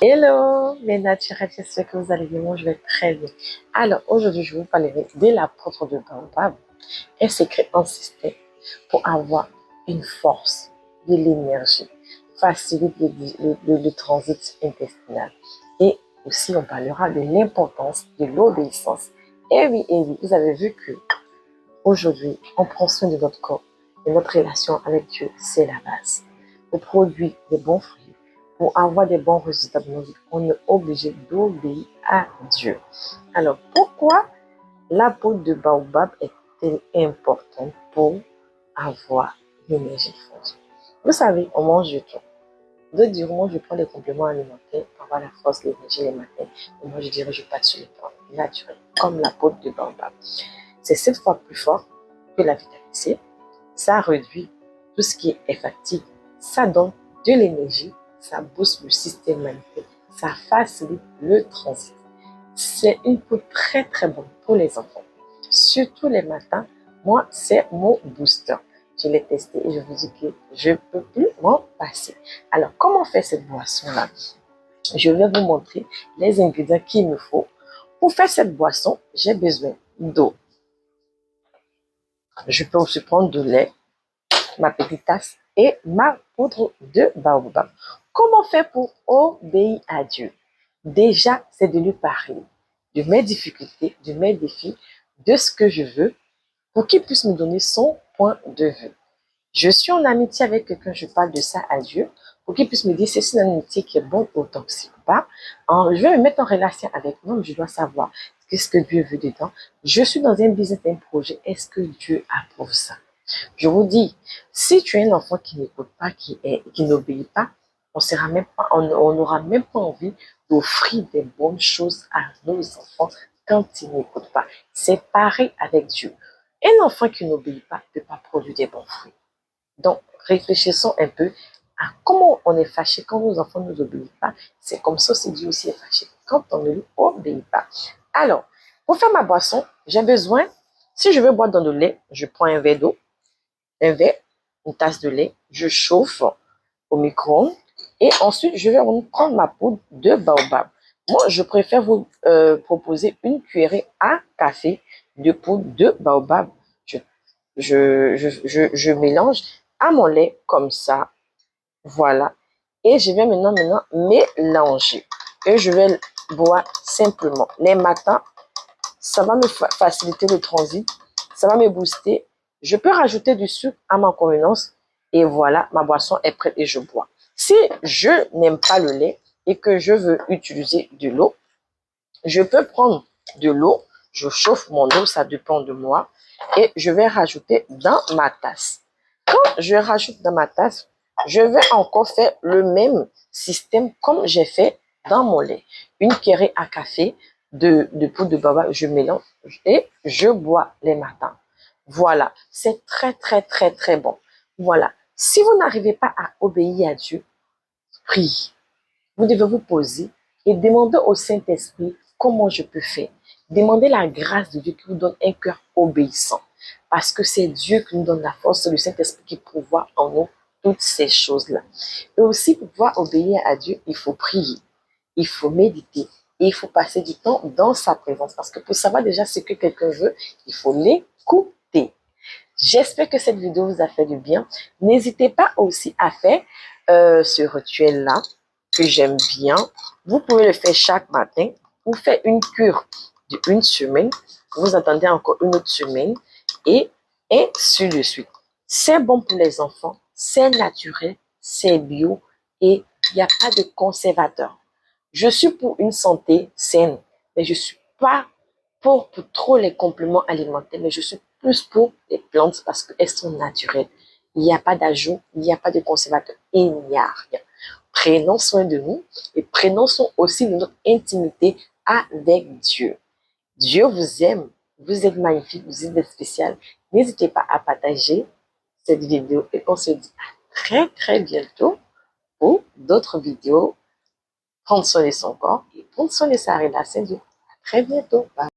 Hello, mes naturels, j'espère que vous allez bien. Moi, je vais très bien. Alors, aujourd'hui, je vais vous parler de l'apôtre de Baobab, un secret ancestral pour avoir une force, de l'énergie, facilite le transit intestinal. Et aussi, on parlera de l'importance de l'obéissance. Et oui, vous avez vu que aujourd'hui, on prend soin de notre corps et notre relation avec Dieu, c'est la base. On produit des bons fruits. Pour avoir des bons résultats de nos vies, on est obligé d'obéir à Dieu. Alors, pourquoi la peau de baobab est-elle importante pour avoir l'énergie forte? Vous savez, on mange de tout. D'autres diront, je prends des compléments alimentaires pour avoir la force, l'énergie les matins. Et moi, je dirais, je passe sur les plantes naturelles, comme la peau de baobab. C'est 7 fois plus fort que la vitamine C. Ça réduit tout ce qui est fatigue. Ça donne de l'énergie. Ça booste le système immunitaire. Ça facilite le transit. C'est une peau très très bonne pour les enfants. Surtout les matins. Moi, c'est mon booster. Je l'ai testé et je vous dis que je ne peux plus m'en passer. Alors, comment faire cette boisson-là? Je vais vous montrer les ingrédients qu'il me faut. Pour faire cette boisson, j'ai besoin d'eau. Je peux aussi prendre de lait, ma petite tasse et ma poudre de baobab. Comment faire pour obéir à Dieu? Déjà, c'est de lui parler de mes difficultés, de mes défis, de ce que je veux, pour qu'il puisse me donner son point de vue. Je suis en amitié avec quelqu'un, je parle de ça à Dieu, pour qu'il puisse me dire c'est une amitié qui est bonne ou toxique ou pas. Je vais me mettre en relation avec moi, je dois savoir qu'est-ce que Dieu veut dedans. Je suis dans un business, un projet, est-ce que Dieu approuve ça? Je vous dis, si tu es un enfant qui n'écoute pas, qui n'obéit pas, on n'aura même pas envie d'offrir des bonnes choses à nos enfants quand ils n'écoutent pas. C'est pareil avec Dieu. Un enfant qui n'obéit pas ne peut pas produire des bons fruits. Donc, réfléchissons un peu à comment on est fâché quand nos enfants ne nous obéissent pas. C'est comme ça que Dieu aussi est fâché quand on ne lui obéit pas. Alors, pour faire ma boisson, j'ai besoin, si je veux boire dans le lait, je prends un verre d'eau, un verre, une tasse de lait, je chauffe au micro-ondes et ensuite je vais prendre ma poudre de baobab. Moi, je préfère vous proposer une cuillerée à café de poudre de baobab. Je mélange à mon lait comme ça, voilà. Et je vais maintenant mélanger. Et je vais boire simplement. Les matins, ça va me faciliter le transit, ça va me booster. Je peux rajouter du sucre à ma convenance et voilà, ma boisson est prête et je bois. Si je n'aime pas le lait et que je veux utiliser de l'eau, je peux prendre de l'eau, je chauffe mon eau, ça dépend de moi, et je vais rajouter dans ma tasse. Quand je rajoute dans ma tasse, je vais encore faire le même système comme j'ai fait dans mon lait. Une cuillerée à café de poudre de baobab, je mélange et je bois les matins. Voilà, c'est très très très très bon. Voilà, si vous n'arrivez pas à obéir à Dieu, priez. Vous devez vous poser et demander au Saint-Esprit comment je peux faire. Demandez la grâce de Dieu qui vous donne un cœur obéissant. Parce que c'est Dieu qui nous donne la force, c'est le Saint-Esprit qui pourvoit en nous toutes ces choses-là. Et aussi, pour pouvoir obéir à Dieu, il faut prier, il faut méditer et il faut passer du temps dans sa présence. Parce que pour savoir déjà ce que quelqu'un veut, il faut l'écouter. J'espère que cette vidéo vous a fait du bien. N'hésitez pas aussi à faire ce rituel-là que j'aime bien. Vous pouvez le faire chaque matin. Vous faites une cure d'une semaine. Vous attendez encore une autre semaine et ainsi de suite. C'est bon pour les enfants. C'est naturel. C'est bio et il n'y a pas de conservateur. Je suis pour une santé saine, mais je ne suis pas pour trop les compléments alimentaires, mais je suis plus pour les plantes parce qu'elles sont naturelles. Il n'y a pas d'ajout, il n'y a pas de conservateur, il n'y a rien. Prenons soin de nous et prenons soin aussi de notre intimité avec Dieu. Dieu vous aime, vous êtes magnifique, vous êtes spécial. N'hésitez pas à partager cette vidéo et on se dit à très très bientôt pour d'autres vidéos. Prendre soin de son corps et prendre soin de sa relation. À très bientôt. Bye.